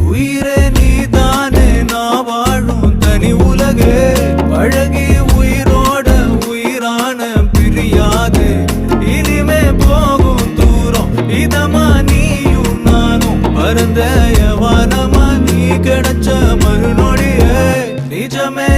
உயிரே நீதானே நான் வாழும் தனி உலகே பழகி உயிரோட உயிரான பிரியாது இனிமே போகும் தூரம் இதமா நீயும் நானும் பரந்த யவானமா நீ கிடைச்ச மறுநொடியே நிஜமே